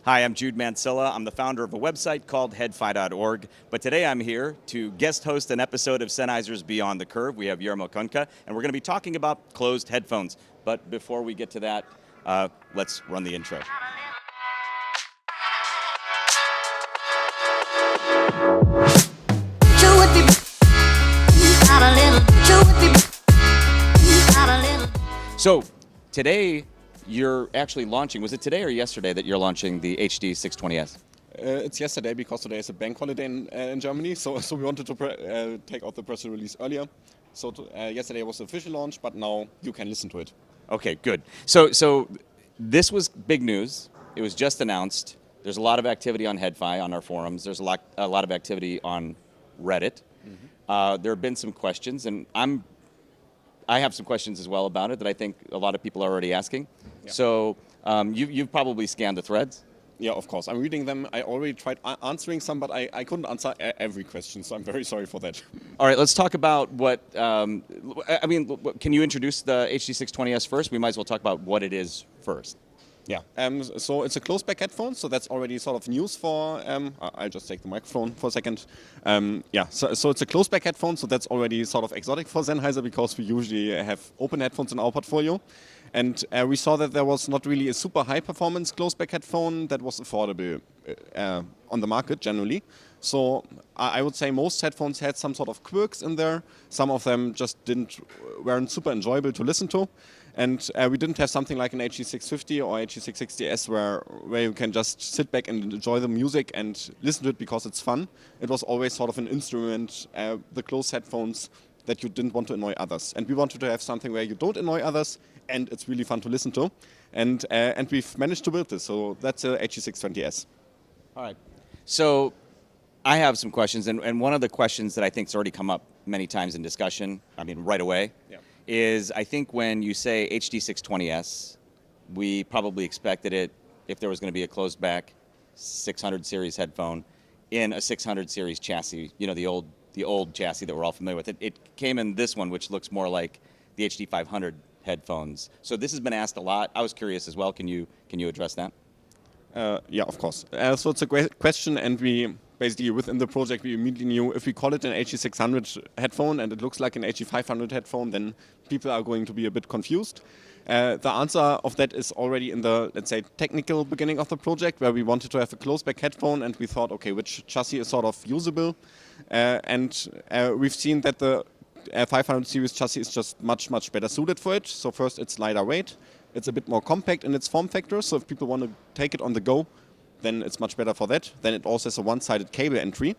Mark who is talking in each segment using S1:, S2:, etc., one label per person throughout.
S1: Hi, I'm Jude Mansilla. I'm the founder of a website called HIGH.org. But today I'm here to guest host an episode of Sennheiser's Beyond the Curve. We have Jarmo Kunka, and we're going to be talking about closed headphones. But before we get to that, let's run the intro. So today you're actually launching, was it today or yesterday that you're launching the HD620S?
S2: It's yesterday because today is a bank holiday in Germany, so we wanted to take out the press release earlier. So yesterday was the official launch, but now you can listen to it.
S1: Okay, good. So this was big news. It was just announced. There's a lot of activity on HeadFi on our forums. There's a lot of activity on Reddit. Mm-hmm. There have been some questions, and I have some questions as well about it that I think a lot of people are already asking. Yeah. So you've probably scanned the threads.
S2: Yeah, of course. I'm reading them. I already tried answering some, but I couldn't answer every question, so I'm very sorry for that.
S1: All right, let's talk about what, can you introduce the HD620S first? We might as well talk about what it is first.
S2: Yeah, so it's a closed-back headphone, so that's already sort of news for, I'll just take the microphone for a second. So it's a closed-back headphone, so that's already sort of exotic for Sennheiser because we usually have open headphones in our portfolio. And we saw that there was not really a super high-performance closed-back headphone that was affordable on the market generally. So I would say most headphones had some sort of quirks in there. Some of them just weren't super enjoyable to listen to. And we didn't have something like an HD650 or HD660S where you can just sit back and enjoy the music and listen to it because it's fun. It was always sort of an instrument, the closed headphones, that you didn't want to annoy others. And we wanted to have something where you don't annoy others and it's really fun to listen to. And we've managed to build this, so that's a HD620S.
S1: All right. So I have some questions, and one of the questions that I think has already come up many times in discussion, right away, is I think when you say HD620S, we probably expected it, if there was going to be a closed back 600 series headphone in a 600 series chassis, the old chassis that we're all familiar with. It came in this one, which looks more like the HD500 headphones. So this has been asked a lot. I was curious as well. Can you address that?
S2: Yeah, of course. So it's a great question, and we basically within the project we immediately knew if we call it an HD600 headphone and it looks like an HD500 headphone, then people are going to be a bit confused. The answer of that is already in the, let's say, technical beginning of the project, where we wanted to have a closed-back headphone, and we thought, okay, which chassis is sort of usable? And we've seen that the 500 series chassis is just much better suited for it. So first, it's lighter weight. It's a bit more compact in its form factor, so if people want to take it on the go, then it's much better for that. Then it also has a one-sided cable entry.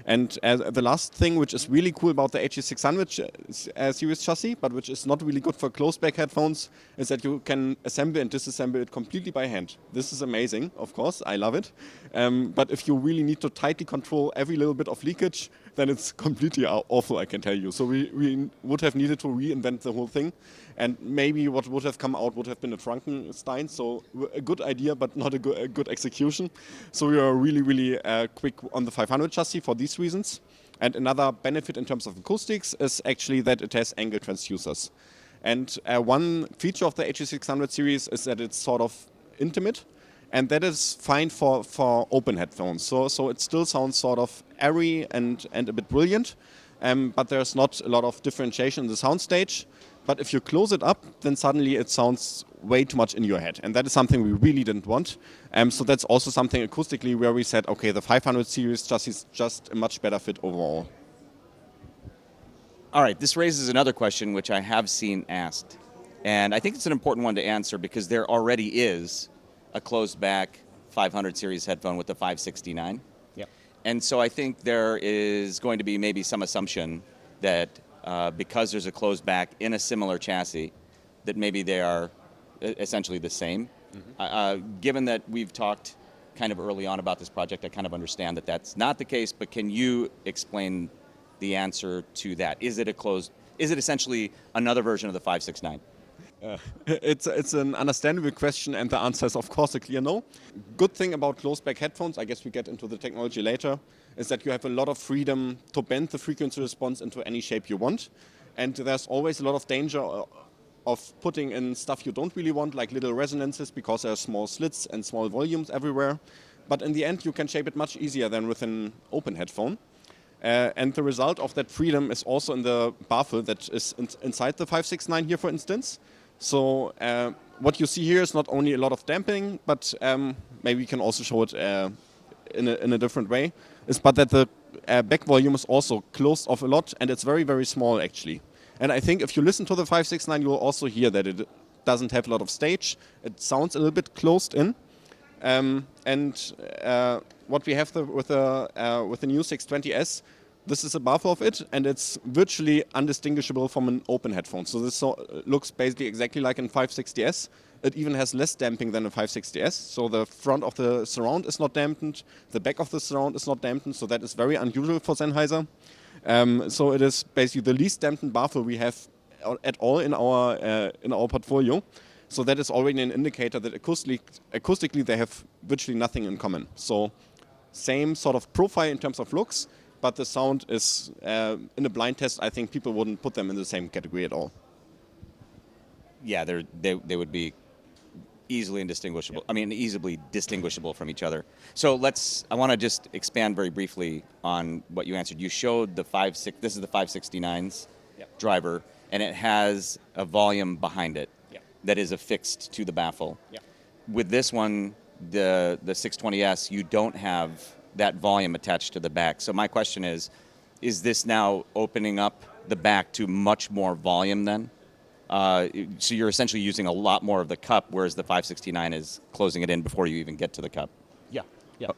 S2: And the last thing, which is really cool about the HD600 series chassis, but which is not really good for closed-back headphones, is that you can assemble and disassemble it completely by hand. This is amazing, of course, I love it. But if you really need to tightly control every little bit of leakage, then it's completely awful, I can tell you. So we would have needed to reinvent the whole thing. And maybe what would have come out would have been a Frankenstein. So a good idea, but not a good execution. So we are really quick on the 500 chassis for these reasons. And another benefit in terms of acoustics is actually that it has angle transducers. And one feature of the HD600 series is that it's sort of intimate. And that is fine for open headphones. So it still sounds sort of airy and a bit brilliant. But there's not a lot of differentiation in the soundstage. But if you close it up, then suddenly it sounds way too much in your head. And that is something we really didn't want. So that's also something acoustically where we said, okay, the 500 series chassis is just a much better fit overall.
S1: All right, this raises another question which I have seen asked. And I think it's an important one to answer because there already is a closed back 500 series headphone with the 569.
S2: Yeah.
S1: And so I think there is going to be maybe some assumption that because there's a closed back in a similar chassis, that maybe they are essentially the same. Mm-hmm. Given that we've talked kind of early on about this project, I kind of understand that that's not the case, but can you explain the answer to that? Is it essentially another version of the 569?
S2: It's an understandable question, and the answer is of course a clear no. Good thing about closed-back headphones, I guess we get into the technology later, is that you have a lot of freedom to bend the frequency response into any shape you want. And there's always a lot of danger of putting in stuff you don't really want, like little resonances, because there are small slits and small volumes everywhere. But in the end, you can shape it much easier than with an open headphone. And the result of that freedom is also in the baffle that is inside the 569 here, for instance. So what you see here is not only a lot of damping, but maybe we can also show it in a different way, but that the back volume is also closed off a lot, and it's very, very small actually. And I think if you listen to the 569, you will also hear that it doesn't have a lot of stage. It sounds a little bit closed in. What we have with the new 620S, this is a buffer of it, and it's virtually undistinguishable from an open headphone. So this looks basically exactly like an 560S. It even has less damping than a 560S. So the front of the surround is not dampened, the back of the surround is not dampened. So that is very unusual for Sennheiser. So it is basically the least dampened buffer we have at all in our portfolio. So that is already an indicator that acoustically they have virtually nothing in common. So same sort of profile in terms of looks, but the sound is, in a blind test, I think people wouldn't put them in the same category at all.
S1: Yeah, they would be easily indistinguishable.
S2: Yep.
S1: I mean, easily distinguishable from each other. So I want to just expand very briefly on what you answered. You showed this is the 569's
S2: Yep.
S1: driver, and it has a volume behind it that is affixed to the baffle.
S2: Yep.
S1: With this one, the 620S, you don't have that volume attached to the back. So my question is this now opening up the back to much more volume then? So you're essentially using a lot more of the cup, whereas the 569 is closing it in before you even get to the cup.
S3: Yeah,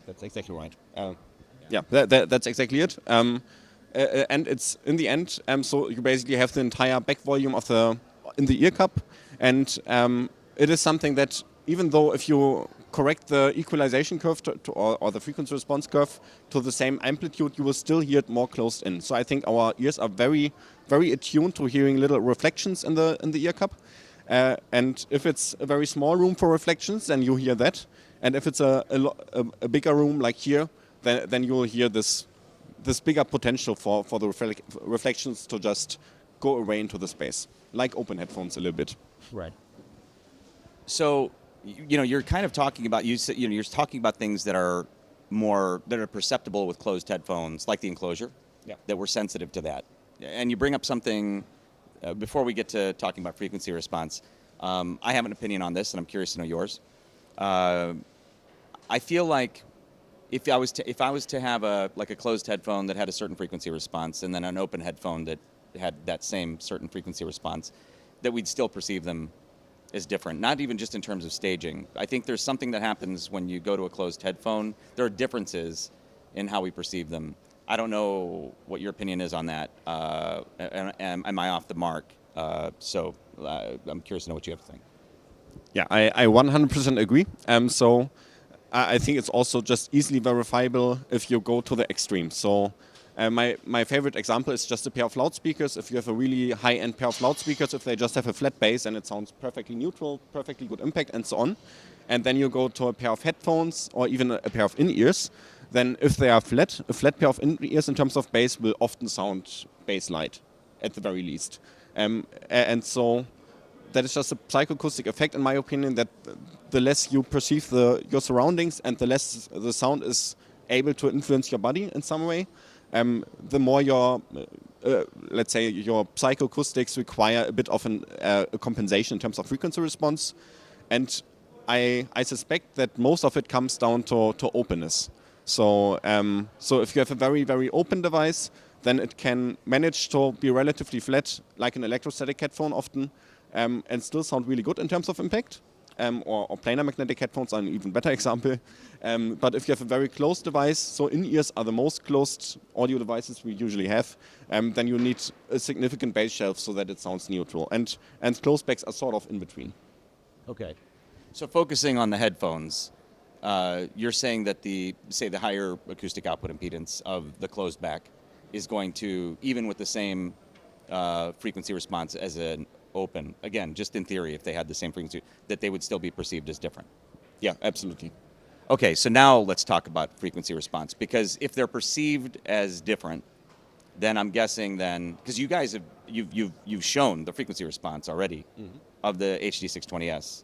S3: that's exactly right.
S2: That's exactly it. And it's in the end, so you basically have the entire back volume in the ear cup, and it is something that, even though if you correct the equalization curve or the frequency response curve to the same amplitude, you will still hear it more closed in. So I think our ears are very, very attuned to hearing little reflections in the ear cup. And if it's a very small room for reflections, then you hear that. And if it's a bigger room like here, then you will hear this bigger potential for the reflections to just go away into the space, like open headphones a little bit.
S3: Right.
S1: So, you're kind of talking about you're talking about things that are perceptible with closed headphones, like the enclosure, that we're sensitive to that. And you bring up something before we get to talking about frequency response. I have an opinion on this, and I'm curious to know yours. I feel like if I was to have a closed headphone that had a certain frequency response, and then an open headphone that had that same certain frequency response, that we'd still perceive them as different, not even just in terms of staging. I think there's something that happens when you go to a closed headphone. There are differences in how we perceive them. I don't know what your opinion is on that. Am I off the mark? So I'm curious to know what you have to think.
S2: Yeah, I 100% agree. So I think it's also just easily verifiable if you go to the extreme. So my favorite example is just a pair of loudspeakers. If you have a really high-end pair of loudspeakers, if they just have a flat bass and it sounds perfectly neutral, perfectly good impact, and so on, and then you go to a pair of headphones or even a pair of in-ears, then if they are flat, a flat pair of in-ears in terms of bass will often sound bass-light, at the very least. And so that is just a psychoacoustic effect, in my opinion, that the less you perceive your surroundings and the less the sound is able to influence your body in some way, the more your, let's say, your psychoacoustics require a bit of a compensation in terms of frequency response. And I suspect that most of it comes down to openness. So if you have a very, very open device, then it can manage to be relatively flat, like an electrostatic headphone often, and still sound really good in terms of impact. Or planar magnetic headphones are an even better example. But if you have a very closed device, so in-ears are the most closed audio devices we usually have, then you need a significant bass shelf so that it sounds neutral. And closed backs are sort of in between.
S3: Okay.
S1: So focusing on the headphones, you're saying that the higher acoustic output impedance of the closed back is going to, even with the same frequency response as an open, again, just in theory, if they had the same frequency, that they would still be perceived as different.
S2: Yeah, absolutely.
S1: Okay, so now let's talk about frequency response, because if they're perceived as different, then I'm guessing because you guys you've shown the frequency response already of the HD620S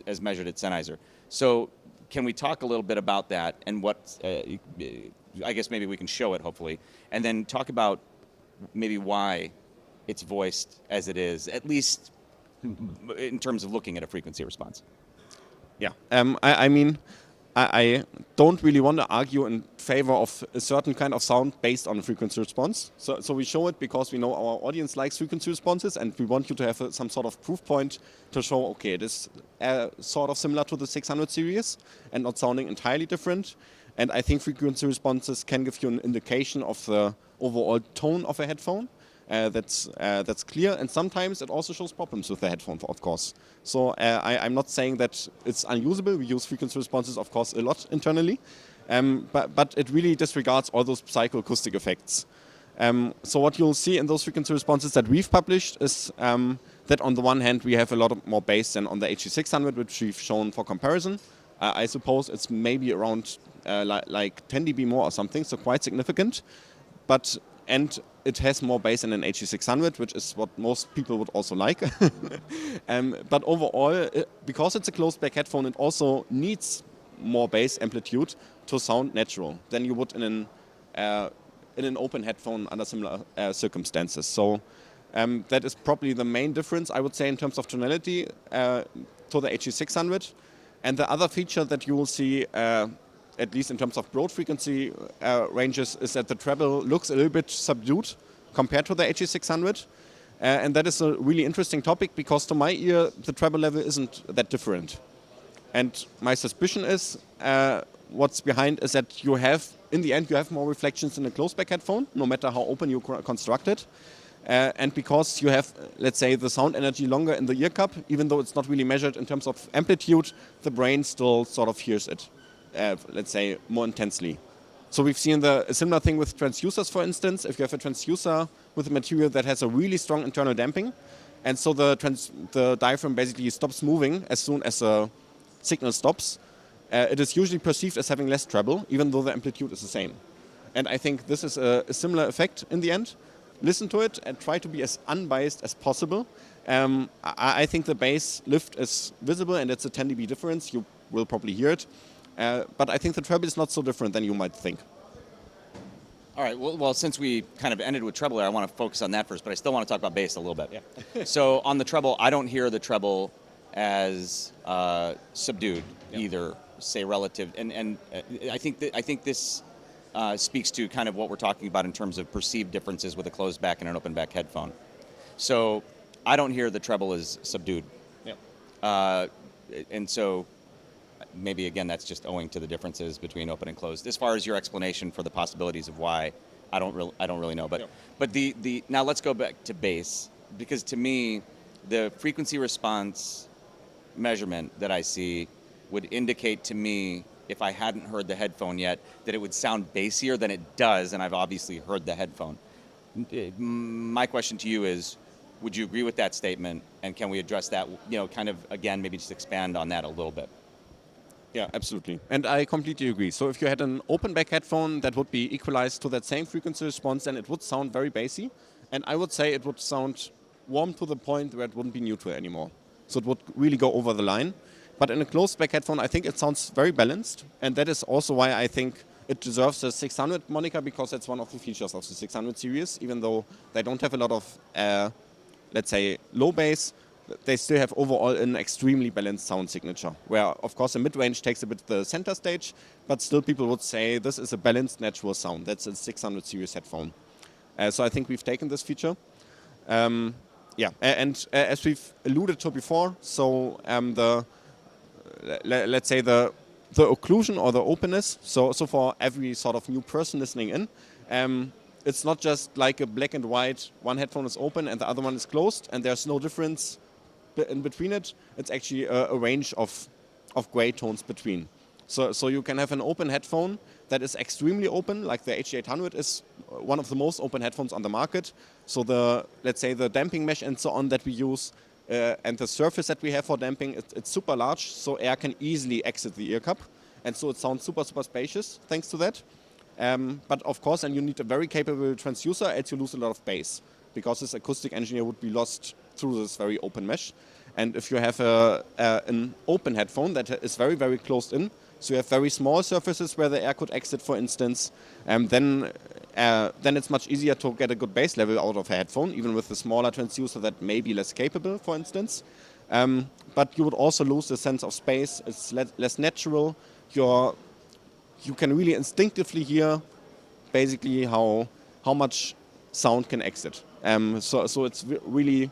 S1: as measured at Sennheiser. So can we talk a little bit about that and what I guess maybe we can show it hopefully, and then talk about maybe why it's voiced as it is, at least in terms of looking at a frequency response.
S2: Yeah, I don't really want to argue in favor of a certain kind of sound based on a frequency response. So we show it because we know our audience likes frequency responses, and we want you to have some sort of proof point to show, okay, it is sort of similar to the 600 series and not sounding entirely different. And I think frequency responses can give you an indication of the overall tone of a headphone. That's clear, and sometimes it also shows problems with the headphone, of course. So I'm not saying that it's unusable. We use frequency responses, of course, a lot internally, but it really disregards all those psychoacoustic effects. So what you'll see in those frequency responses that we've published is that on the one hand we have a lot more bass than on the HD600, which we've shown for comparison. I suppose it's maybe around like 10 dB more or something, so quite significant. And it has more bass than an HD600, which is what most people would also like. But overall, because it's a closed back headphone, it also needs more bass amplitude to sound natural than you would in an open headphone under similar circumstances. So that is probably the main difference, I would say, in terms of tonality to the HD600. And the other feature that you will see, at least in terms of broad frequency ranges, is that the treble looks a little bit subdued compared to the HD600. And that is a really interesting topic because to my ear, the treble level isn't that different. And my suspicion is what's behind is that you have, in the end, you have more reflections in a closed back headphone, no matter how open you construct it. And because you have, let's say, the sound energy longer in the ear cup, even though it's not really measured in terms of amplitude, the brain still sort of hears it. Let's say, more intensely. So we've seen a similar thing with transducers, for instance. If you have a transducer with a material that has a really strong internal damping, and so the diaphragm basically stops moving as soon as the signal stops, it is usually perceived as having less treble, even though the amplitude is the same. And I think this is a similar effect in the end. Listen to it and try to be as unbiased as possible. I think the bass lift is visible, and it's a 10 dB difference. You will probably hear it. But I think the treble is not so different than you might think.
S1: All right. Well, since we kind of ended with treble, I want to focus on that first, but I still want to talk about bass a little bit. Yeah. So on the treble, I don't hear the treble as subdued either, say relative, and I think this speaks to kind of what we're talking about in terms of perceived differences with a closed back and an open back headphone. So I don't hear the treble as subdued. Yeah. And so maybe again that's just owing to the differences between open and closed. As far as your explanation for the possibilities of why, I don't really know. But but the now let's go back to bass, because to me the frequency response measurement that I see would indicate to me, if I hadn't heard the headphone yet, that it would sound bassier than it does, and I've obviously heard the headphone. My question to you is, would you agree with that statement, and can we address that, kind of, again, maybe just expand on that a little bit?
S2: Yeah, absolutely. And I completely agree. So if you had an open back headphone that would be equalized to that same frequency response, then it would sound very bassy. And I would say it would sound warm to the point where it wouldn't be neutral anymore. So it would really go over the line. But in a closed back headphone, I think it sounds very balanced. And that is also why I think it deserves the 600 moniker, because that's one of the features of the 600 series. Even though they don't have a lot of, let's say, low bass, they still have overall an extremely balanced sound signature, where, of course, the mid-range takes a bit the center stage, but still people would say this is a balanced, natural sound. That's a 600 series headphone. So I think we've taken this feature. Yeah, and as we've alluded to before, so let's say the occlusion or the openness, so for every sort of new person listening in, it's not just like a black and white, one headphone is open and the other one is closed, and there's no difference in between it. It's actually a range of gray tones between. So you can have an open headphone that is extremely open, like the HD800 is one of the most open headphones on the market. So let's say the damping mesh and so on that we use, and the surface that we have for damping, it's super large, so air can easily exit the ear cup. And so it sounds super, super spacious thanks to that. But of course, and you need a very capable transducer, else you lose a lot of bass, because this acoustic engineer would be lost through this very open mesh. And if you have an open headphone that is very, very closed in, so you have very small surfaces where the air could exit, for instance, then it's much easier to get a good bass level out of a headphone, even with the smaller transducer that may be less capable, for instance. But you would also lose the sense of space. It's less natural. You can really instinctively hear basically how much sound can exit. So it's really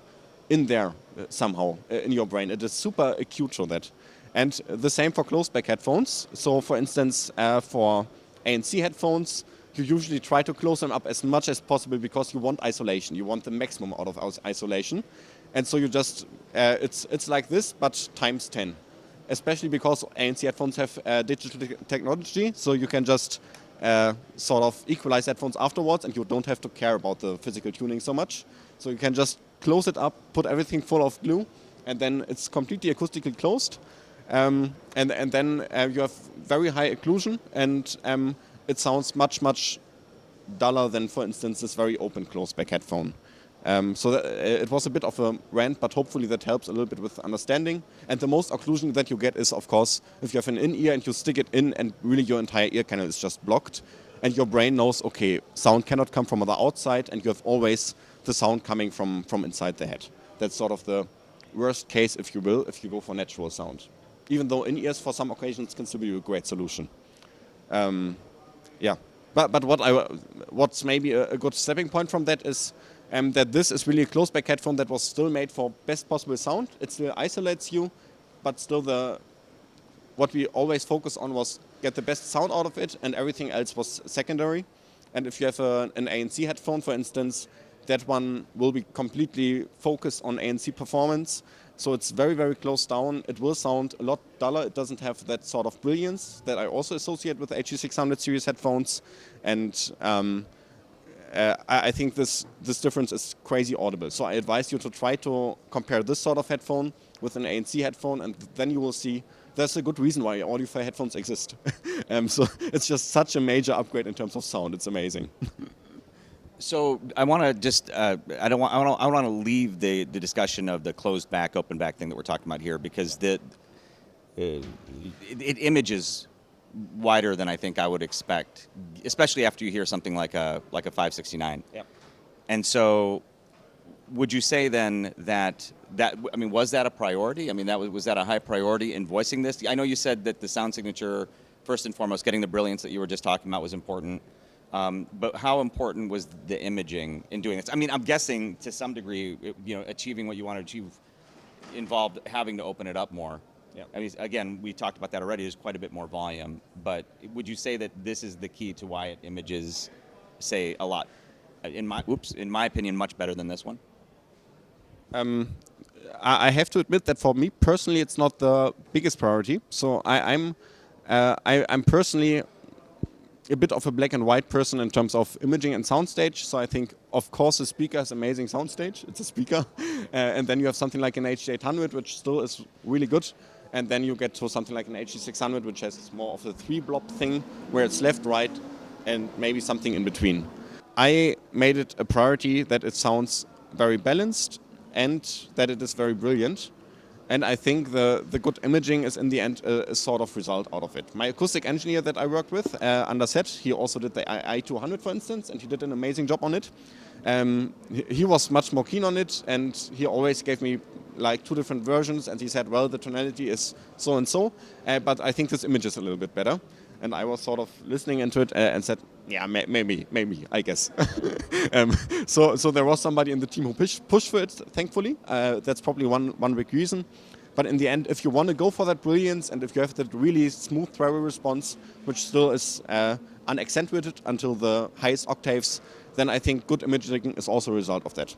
S2: in there somehow in your brain. It is super acute to that. And the same for closed-back headphones. So for instance, for ANC headphones, you usually try to close them up as much as possible because you want isolation. You want the maximum out of isolation. And so you just, it's like this, but times 10. Especially because ANC headphones have digital technology, so you can just sort of equalize headphones afterwards, and you don't have to care about the physical tuning so much. So you can just close it up, put everything full of glue, and then it's completely acoustically closed. And then you have very high occlusion, and it sounds much, much duller than, for instance, this very open closed-back headphone. So it was a bit of a rant, but hopefully that helps a little bit with understanding. And the most occlusion that you get is, of course, if you have an in-ear and you stick it in and really your entire ear canal is just blocked. And your brain knows, okay, sound cannot come from the outside, and you have always the sound coming from inside the head. That's sort of the worst case, if you will, if you go for natural sound. Even though in-ears for some occasions can still be a great solution. Yeah, but what's maybe a good stepping point from that is that this is really a closed-back headphone that was still made for best possible sound. It still isolates you, but still what we always focus on was get the best sound out of it, and everything else was secondary. And if you have an ANC headphone, for instance, that one will be completely focused on ANC performance. So it's very, very closed down. It will sound a lot duller. It doesn't have that sort of brilliance that I also associate with HE600 series headphones. And I think this difference is crazy audible. So I advise you to try to compare this sort of headphone with an ANC headphone, and then you will see there's a good reason why audiophile headphones exist. So it's just such a major upgrade in terms of sound. It's amazing.
S1: So I want to just I want to leave the discussion of the closed back, open back thing that we're talking about here, because it images wider than I think I would expect, especially after you hear something like a 569.
S2: Yep.
S1: And so, would you say then that I mean, was that a priority? I mean, was that a high priority in voicing this? I know you said that the sound signature, first and foremost, getting the brilliance that you were just talking about was important. But how important was the imaging in doing this? I mean, I'm guessing to some degree, achieving what you want to achieve involved having to open it up more. Yeah. I mean, again, we talked about that already. There's quite a bit more volume. But would you say that this is the key to why it images, say, a lot? In my opinion, much better than this one.
S2: I have to admit that for me personally, it's not the biggest priority. So I'm personally a bit of a black and white person in terms of imaging and soundstage. So I think, of course, the speaker is amazing soundstage. It's a speaker. And then you have something like an HG800, which still is really good. And then you get to something like an HG600, which has more of a 3-blob thing, where it's left, right, and maybe something in between. I made it a priority that it sounds very balanced and that it is very brilliant. And I think the good imaging is in the end a sort of result out of it. My acoustic engineer that I worked with, Anders Sett, he also did the i200, for instance, and he did an amazing job on it. He was much more keen on it, and he always gave me like 2 different versions, and he said, well, the tonality is so and so, but I think this image is a little bit better. And I was sort of listening into it and said, yeah, maybe, I guess. So there was somebody in the team who pushed for it, thankfully. That's probably one big reason. But in the end, if you want to go for that brilliance, and if you have that really smooth treble response, which still is unaccentuated until the highest octaves, then I think good imaging is also a result of that.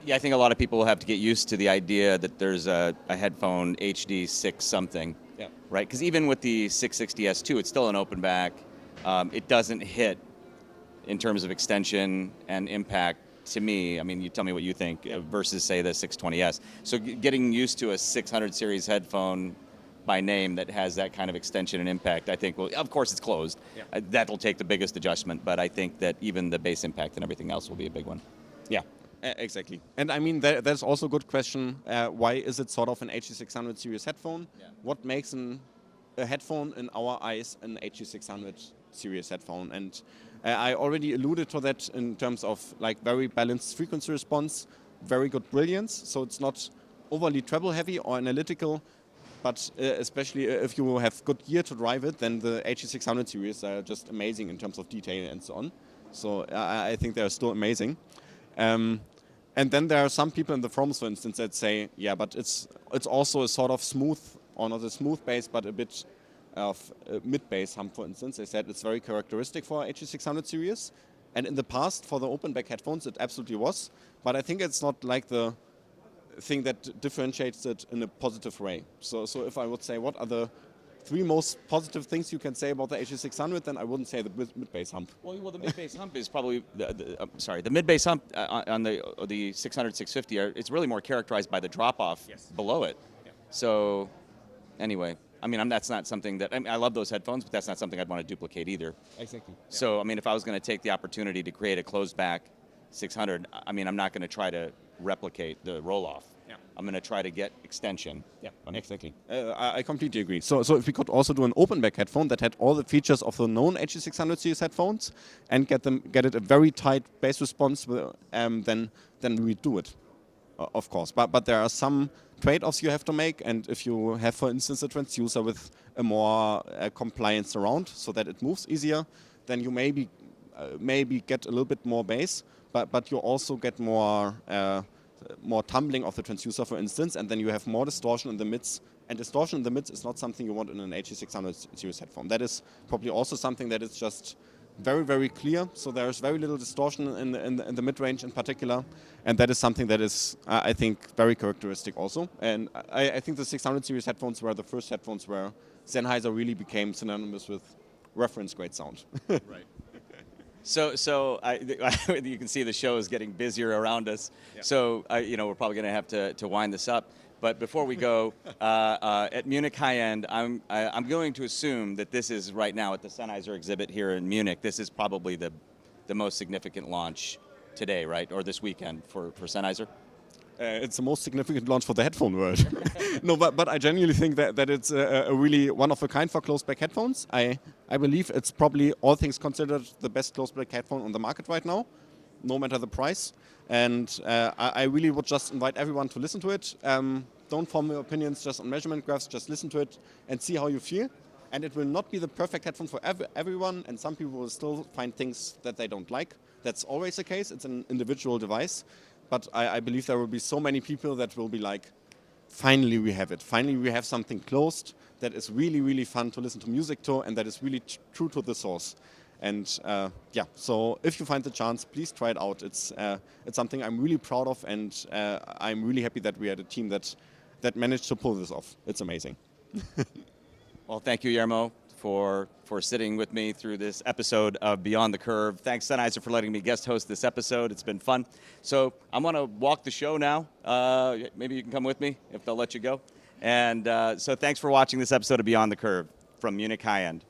S1: Yeah, I think a lot of people have to get used to the idea that there's a headphone HD6 something.
S2: Yeah.
S1: Right, because even with the 660S2, it's still an open back. It doesn't hit in terms of extension and impact to me. I mean, you tell me what you think versus, say, the 620S. So getting used to a 600 series headphone by name that has that kind of extension and impact, I think, well, of course it's closed.
S2: Yeah.
S1: That'll take the biggest adjustment, but I think that even the bass impact and everything else will be a big one.
S2: Yeah, exactly. And I mean, there's also a good question. Why is it sort of an HG600 series headphone?
S1: Yeah.
S2: What makes a headphone in our eyes an HG600 series headphone? And I already alluded to that in terms of like very balanced frequency response, very good brilliance. So it's not overly treble heavy or analytical, but especially if you have good gear to drive it, then the HG600 series are just amazing in terms of detail and so on. So I think they're still amazing. And then there are some people in the forums, for instance, that say, yeah, but it's also a sort of smooth, or not a smooth bass, but a bit of mid-bass hum, for instance. They said it's very characteristic for HG600 series. And in the past, for the open-back headphones, it absolutely was. But I think it's not like the thing that differentiates it in a positive way. So if I would say what are the 3 most positive things you can say about the HG600, then I wouldn't say the mid-bass hump.
S1: Well, the mid-bass hump is probably the mid-bass hump on the 600, 650. It's really more characterized by the drop-off below it.
S2: Yeah.
S1: So, anyway, I mean, that's not something that I love those headphones, but that's not something I'd want to duplicate either.
S3: Exactly.
S1: So, I mean, if I was going to take the opportunity to create a closed-back 600, I mean, I'm not going to try to replicate the roll-off.
S2: Yeah.
S1: I'm going to try to get extension.
S3: Yeah, exactly.
S2: I completely agree. So if we could also do an open-back headphone that had all the features of the known HG600 series headphones and get it a very tight bass response, then we do it, of course. But there are some trade-offs you have to make, and if you have, for instance, a transducer with a more compliant surround so that it moves easier, then you maybe get a little bit more bass, but you also get more tumbling of the transducer, for instance, and then you have more distortion in the mids. And distortion in the mids is not something you want in an HG600 series headphone. That is probably also something that is just very, very clear. So there is very little distortion in the mid-range in particular. And that is something that is, I think, very characteristic also. And I think the 600 series headphones were the first headphones where Sennheiser really became synonymous with reference-grade sound.
S1: Right. So you can see the show is getting busier around us. Yeah. So we're probably going to have to wind this up. But before we go, at Munich High End, I'm going to assume that this is right now at the Sennheiser exhibit here in Munich. This is probably the most significant launch today, right, or this weekend for Sennheiser.
S2: It's the most significant launch for the headphone world. No, but I genuinely think that it's a really one of a kind for closed-back headphones. I believe it's probably, all things considered, the best closed-back headphone on the market right now, no matter the price. And I really would just invite everyone to listen to it. Don't form your opinions just on measurement graphs, just listen to it and see how you feel. And it will not be the perfect headphone for everyone, and some people will still find things that they don't like. That's always the case. It's an individual device. But I believe there will be so many people that will be like, finally we have it. Finally we have something closed that is really, really fun to listen to music to and that is really true to the source. And so if you find the chance, please try it out. It's something I'm really proud of, and I'm really happy that we had a team that managed to pull this off. It's amazing.
S1: Well, thank you, Jarmo, for sitting with me through this episode of Beyond the Curve. Thanks, Sennheiser, for letting me guest host this episode. It's been fun. So I'm going to walk the show now. Maybe you can come with me if they'll let you go. And so thanks for watching this episode of Beyond the Curve from Munich High End.